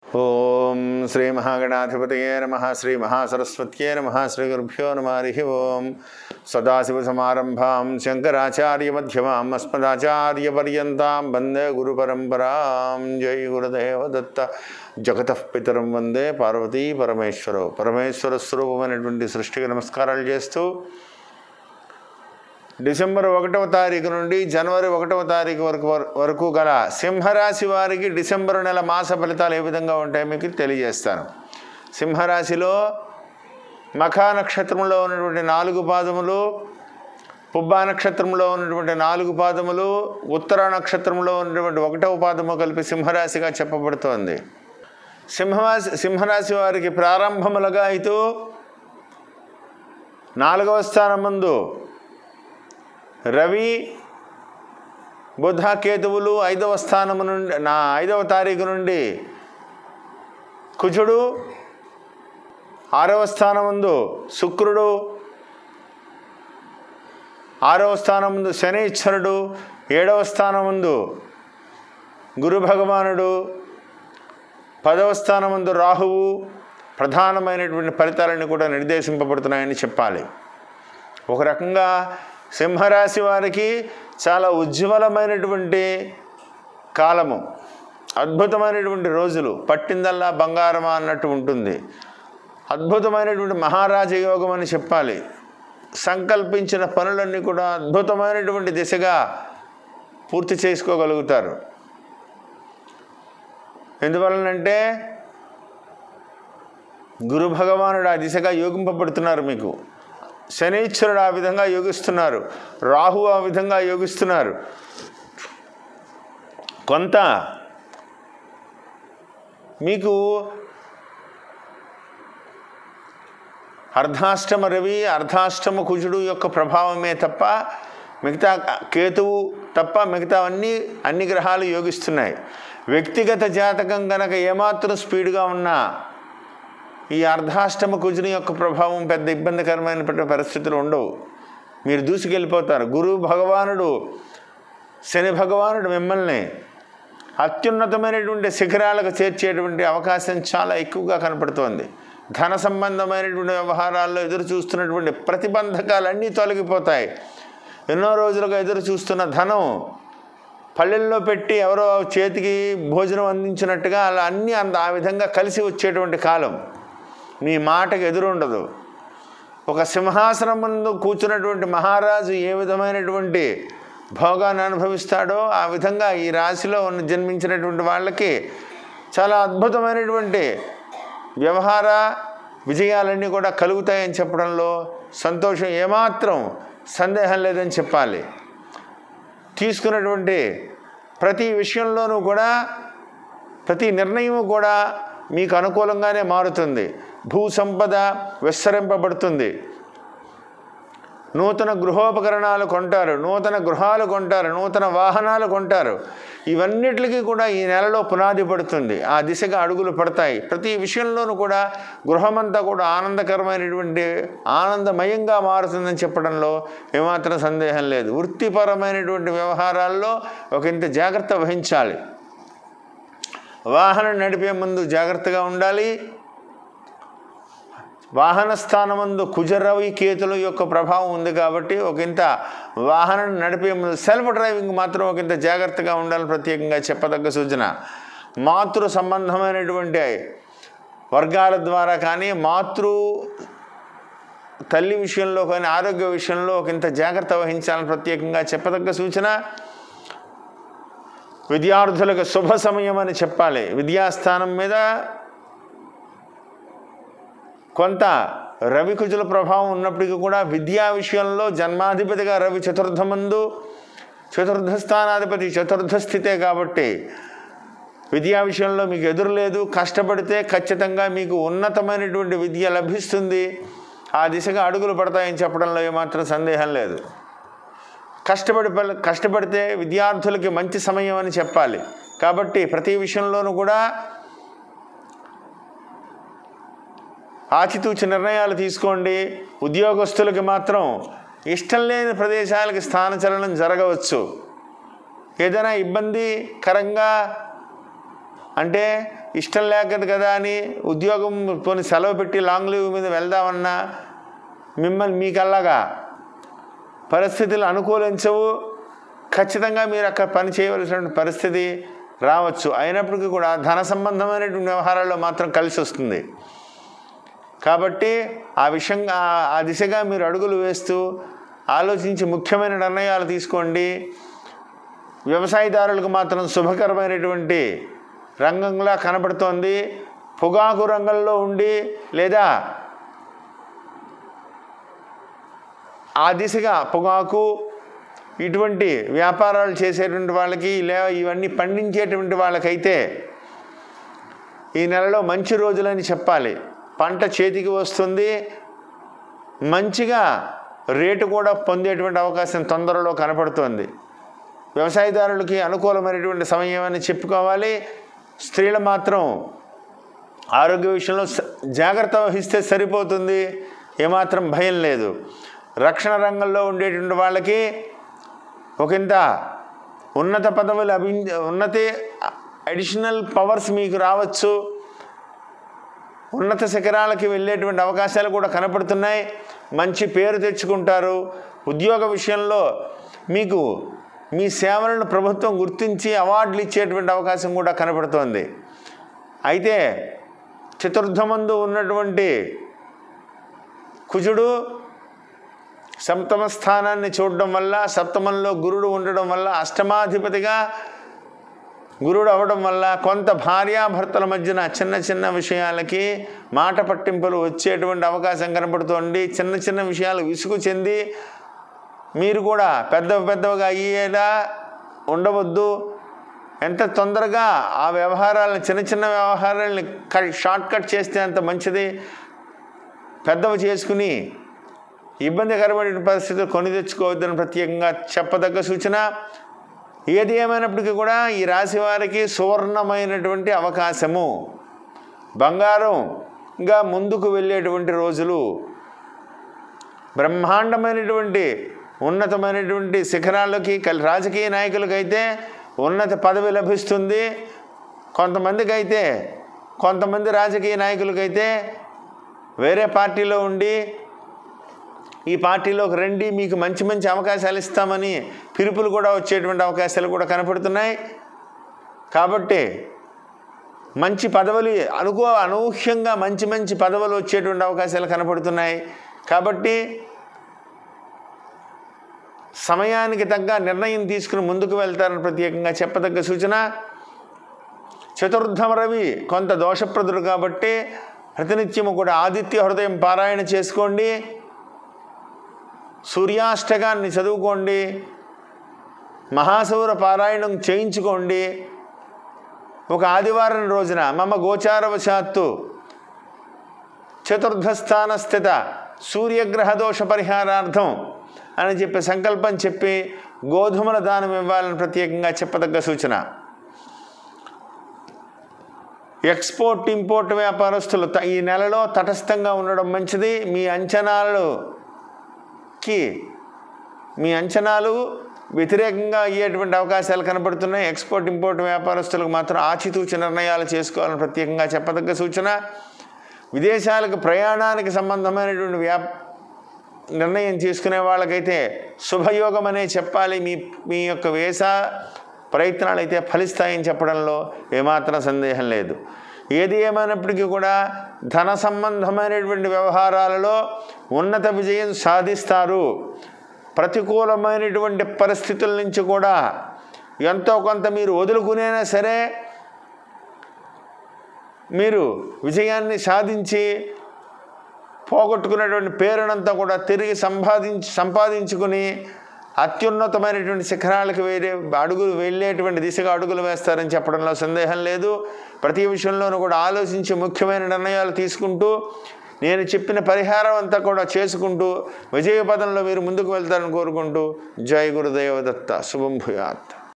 ఓం శ్రీ మహాగణాధిపతయే నమః శ్రీ మహాసరస్వత్యే నమః శ్రీ గురుభ్యో నమః హరి ఓం సదాశివసమారంభాం శంకరాచార్యమధ్యమాం అస్మదాచార్యపర్యంతాం వందే గురుపరంపరాం. జై గురుదేవ దత్త. జగతః పితరం వందే పార్వతీ పరమేశ్వరో. పరమేశ్వర స్వరూపమైనటువంటి సృష్టికి నమస్కారాలు చేస్తూ డిసెంబర్ 1వ తారీఖు నుండి జనవరి 1వ తారీఖు వరకు గల సింహరాశి వారికి డిసెంబర్ నెల మాస ఫలితాలు ఏ విధంగా ఉంటాయో మీకు తెలియజేస్తాను. సింహరాశిలో మఖా నక్షత్రంలో ఉన్నటువంటి 4 పాదములు, పుబ్బా నక్షత్రంలో ఉన్నటువంటి 4 పాదములు, ఉత్తర నక్షత్రంలో ఉన్నటువంటి 1వ పాదము కలిపి సింహరాశిగా చెప్పబడుతోంది. సింహరాశి వారికి ప్రారంభములుగా అయితే 4వ స్థానం ముందు రవి, బుధ, కేతువులు, 5వ స్థానము నుండి 5వ తారీఖు నుండి కుజుడు, 6వ స్థానం ముందు శుక్రుడు, 6వ స్థానం ముందు శనీశ్వరుడు, 7వ స్థానం ముందు గురు భగవానుడు, 10వ స్థానం ముందు రాహువు ప్రధానమైనటువంటి ఫలితాలను కూడా నిర్దేశింపబడుతున్నాయని చెప్పాలి. ఒక రకంగా సింహరాశి వారికి చాలా ఉజ్వలమైనటువంటి కాలము, అద్భుతమైనటువంటి రోజులు, పట్టిందల్లా బంగారమా అన్నట్టు ఉంటుంది. అద్భుతమైనటువంటి మహారాజయోగం అని చెప్పాలి. సంకల్పించిన పనులన్నీ కూడా అద్భుతమైనటువంటి దిశగా పూర్తి చేసుకోగలుగుతారు. ఎందువలనంటే గురు భగవానుడు ఆ దిశగా యోగింపబడుతున్నారు. మీకు శనీశ్వరుడు ఆ విధంగా యోగిస్తున్నారు, రాహు ఆ విధంగా యోగిస్తున్నారు. కొంత మీకు అర్ధాష్టమ రవి, అర్ధాష్టమ కుజుడు యొక్క ప్రభావమే తప్ప మిగతా కేతువు తప్ప మిగతా అన్ని గ్రహాలు యోగిస్తున్నాయి. వ్యక్తిగత జాతకం కనుక ఏమాత్రం స్పీడ్గా ఉన్నా ఈ అర్ధాష్టమ కుజుని యొక్క ప్రభావం పెద్ద ఇబ్బందికరమైన పరిస్థితులు ఉండవు. మీరు దూసుకెళ్ళిపోతారు. గురు భగవానుడు, శని భగవానుడు మిమ్మల్ని అత్యున్నతమైనటువంటి శిఖరాలకు చేర్చేటువంటి అవకాశం చాలా ఎక్కువగా కనపడుతోంది. ధన సంబంధమైనటువంటి వ్యవహారాల్లో ఎదురు చూస్తున్నటువంటి ప్రతిబంధకాలన్నీ తొలగిపోతాయి. ఎన్నో రోజులుగా ఎదురు చూస్తున్న ధనం పల్లెల్లో పెట్టి ఎవరో చేతికి భోజనం అందించినట్టుగా అలా అన్నీ ఆ విధంగా కలిసి వచ్చేటువంటి కాలం. మీ మాటకు ఎదురుండదు. ఒక సింహాసనం ముందు కూర్చున్నటువంటి మహారాజు ఏ విధమైనటువంటి భోగాన్ని అనుభవిస్తాడో ఆ విధంగా ఈ రాశిలో జన్మించినటువంటి వాళ్ళకి చాలా అద్భుతమైనటువంటి వ్యవహార విజయాలన్నీ కూడా కలుగుతాయని చెప్పడంలో సంతోషం ఏమాత్రం సందేహం లేదని చెప్పాలి. తీసుకున్నటువంటి ప్రతి విషయంలోనూ కూడా ప్రతి నిర్ణయము కూడా మీకు అనుకూలంగానే మారుతుంది. భూ సంపద విస్తరింపబడుతుంది. నూతన గృహోపకరణాలు కొంటారు, నూతన గృహాలు కొంటారు, నూతన వాహనాలు కొంటారు. ఇవన్నిటికీ కూడా ఈ నెలలో పునాది పడుతుంది. ఆ దిశగా అడుగులు పడతాయి. ప్రతి విషయంలోనూ కూడా గృహమంతా కూడా ఆనందకరమైనటువంటి ఆనందమయంగా మారుతుందని చెప్పడంలో ఏమాత్రం సందేహం లేదు. వృత్తిపరమైనటువంటి వ్యవహారాల్లో ఒకంత జాగ్రత్త వహించాలి. వాహనం నడిపే ముందు జాగ్రత్తగా ఉండాలి. వాహన స్థానమందు కుజరవి కేతుల యొక్క ప్రభావం ఉంది కాబట్టి ఒకంత వాహనం నడిపే ముందు సెల్ఫ్ డ్రైవింగ్ మాత్రం ఒకంత జాగ్రత్తగా ఉండాలని ప్రత్యేకంగా చెప్పదగ్గ సూచన. మాతృ సంబంధమైనటువంటి వర్గాల ద్వారా కానీ తల్లి విషయంలో కానీ ఆరోగ్య విషయంలో ఒకంత జాగ్రత్త వహించాలని ప్రత్యేకంగా చెప్పదగ్గ సూచన. విద్యార్థులకు శుభ సమయం అని చెప్పాలి. విద్యాస్థానం మీద కొంత రవి కుజుల ప్రభావం ఉన్నప్పటికీ కూడా విద్యా విషయంలో జన్మాధిపతిగా రవి చతుర్థ స్థానాధిపతి చతుర్థ స్థితే కాబట్టి విద్యా విషయంలో మీకు ఎదురు లేదు. కష్టపడితే ఖచ్చితంగా మీకు ఉన్నతమైనటువంటి విద్య లభిస్తుంది. ఆ దిశగా అడుగులు పడతాయని చెప్పడంలో ఏమాత్రం సందేహం లేదు. కష్టపడితే విద్యార్థులకి మంచి సమయం అని చెప్పాలి. కాబట్టి ప్రతి విషయంలోనూ కూడా ఆచితూచి నిర్ణయాలు తీసుకోండి. ఉద్యోగస్తులకి మాత్రం ఇష్టం లేని ప్రదేశాలకి స్థానచలనం జరగవచ్చు. ఏదైనా ఇబ్బందికరంగా అంటే ఇష్టం లేకదు కదా అని ఉద్యోగం పోనీ సెలవు పెట్టి లాంగ్ లీవ్ మీద వెళ్దామన్నా మిమ్మల్ని మీకల్లాగా పరిస్థితులు అనుకూలించవు. ఖచ్చితంగా మీరు అక్కడ పని చేయవలసిన పరిస్థితి రావచ్చు. అయినప్పటికీ కూడా ధన సంబంధమైనటువంటి వ్యవహారాల్లో మాత్రం కలిసి వస్తుంది. కాబట్టి ఆ దిశగా మీరు అడుగులు వేస్తూ ఆలోచించి ముఖ్యమైన నిర్ణయాలు తీసుకోండి. వ్యవసాయదారులకు మాత్రం శుభకరమైనటువంటి రంగంలా కనబడుతోంది. పొగాకు రంగంలో ఉండి లేదా ఆ దిశగా పొగాకు ఇటువంటి వ్యాపారాలు చేసేటువంటి వాళ్ళకి ఇవన్నీ పండించేటువంటి వాళ్ళకైతే ఈ నెలలో మంచి రోజులని చెప్పాలి. పంట చేతికి వస్తుంది, మంచిగా రేటు కూడా పొందేటువంటి అవకాశం తొందరలో కనపడుతోంది. వ్యవసాయదారులకి అనుకూలమైనటువంటి సమయం అని చెప్పుకోవాలి. స్త్రీలు మాత్రం ఆరోగ్య విషయంలో జాగ్రత్త వహిస్తే సరిపోతుంది, ఏమాత్రం భయం లేదు. రక్షణ రంగంలో ఉండేటువంటి వాళ్ళకి ఒకంత ఉన్నత పదవులు అడిషనల్ పవర్స్ మీకు రావచ్చు. ఉన్నత శిఖరాలకి వెళ్ళేటువంటి అవకాశాలు కూడా కనపడుతున్నాయి. మంచి పేరు తెచ్చుకుంటారు. ఉద్యోగ విషయంలో మీకు మీ సేవలను ప్రభుత్వం గుర్తించి అవార్డులు ఇచ్చేటువంటి అవకాశం కూడా కనపడుతోంది. అయితే చతుర్థమందు ఉన్నటువంటి కుజుడు సప్తమ స్థానాన్ని చూడడం వల్ల, సప్తమంలో గురుడు ఉండడం వల్ల, అష్టమాధిపతిగా గురుడు అవ్వడం వల్ల కొంత భార్యాభర్తల మధ్యన చిన్న చిన్న విషయాలకి మాట పట్టింపులు వచ్చేటువంటి అవకాశం కనపడుతోంది. చిన్న చిన్న విషయాలు విసుగు చెంది మీరు కూడా పెద్దవిగా అయ్యేలా ఉండవద్దు. ఎంత తొందరగా ఆ వ్యవహారాలను చిన్న చిన్న వ్యవహారాలని షార్ట్ కట్ చేస్తే అంత మంచిది. పెద్దవి చేసుకుని ఇబ్బందికరమైన పరిస్థితులు కొని తెచ్చుకోవద్దని ప్రత్యేకంగా చెప్పదగ్గ సూచన. ఏది ఏమైనప్పటికీ కూడా ఈ రాశి వారికి సువర్ణమైనటువంటి అవకాశము, బంగారంగా ముందుకు వెళ్ళేటువంటి రోజులు, బ్రహ్మాండమైనటువంటి ఉన్నతమైనటువంటి శిఖరాలకి రాజకీయ నాయకులకైతే ఉన్నత పదవి లభిస్తుంది. కొంతమంది రాజకీయ నాయకులకైతే వేరే పార్టీలో ఉండి ఈ పార్టీలోకి రండి, మీకు మంచి మంచి అవకాశాలు ఇస్తామని పిలుపులు కూడా వచ్చేటువంటి అవకాశాలు కూడా కనపడుతున్నాయి. కాబట్టి మంచి పదవులు అనూహ్యంగా మంచి పదవులు వచ్చేటువంటి అవకాశాలు కనపడుతున్నాయి. కాబట్టి సమయానికి తగ్గ నిర్ణయం తీసుకుని ముందుకు వెళ్తారని ప్రత్యేకంగా చెప్పదగ్గ సూచన. చతుర్థమ రవి కొంత దోషప్రదుడు కాబట్టి ప్రతినిత్యము కూడా ఆదిత్య హృదయం పారాయణ చేసుకోండి, సూర్యాష్టకాన్ని చదువుకోండి, మహాసౌర పారాయణం చేయించుకోండి. ఒక ఆదివారం రోజున మమ గోచారవశాత్తు చతుర్థస్థాన స్థిత సూర్యగ్రహ దోష పరిహారార్థం అని చెప్పి సంకల్పం చెప్పి గోధుమల దానం ఇవ్వాలని ప్రత్యేకంగా చెప్పదగ్గ సూచన. ఎక్స్పోర్ట్ ఇంపోర్ట్ వ్యాపారస్తులు ఈ నెలలో తటస్థంగా ఉండడం మంచిది. మీ అంచనాలు వ్యతిరేకంగా అయ్యేటువంటి అవకాశాలు కనబడుతున్నాయి. ఎక్స్పోర్ట్ ఇంపోర్ట్ వ్యాపారస్తులకు మాత్రం ఆచితూచి నిర్ణయాలు చేసుకోవాలని ప్రత్యేకంగా చెప్పదగ్గ సూచన. విదేశాలకు ప్రయాణానికి సంబంధమైనటువంటి నిర్ణయం తీసుకునే వాళ్ళకైతే శుభయోగం అనే చెప్పాలి. మీ యొక్క వీసా ప్రయత్నాలు అయితే ఫలిస్తాయని చెప్పడంలో ఏమాత్రం సందేహం లేదు. ఏది ఏమైనప్పటికీ కూడా ధన సంబంధమైనటువంటి వ్యవహారాలలో ఉన్నత విజయం సాధిస్తారు. ప్రతికూలమైనటువంటి పరిస్థితుల నుంచి కూడా ఎంతో కొంత మీరు వదులుకునేనా సరే మీరు విజయాన్ని సాధించి పోగొట్టుకున్నటువంటి పేరునంతా కూడా తిరిగి సంపాదించుకుని అత్యున్నతమైనటువంటి శిఖరాలకు వెళ్ళేటువంటి దిశగా అడుగులు వేస్తారని చెప్పడంలో సందేహం లేదు. ప్రతి విషయంలోనూ కూడా ఆలోచించి ముఖ్యమైన నిర్ణయాలు తీసుకుంటూ నేను చెప్పిన పరిహారం అంతా కూడా చేసుకుంటూ విజయపదంలో మీరు ముందుకు వెళ్తారని కోరుకుంటూ జై గురుదేవ దత్త. శుభం భూయాత్.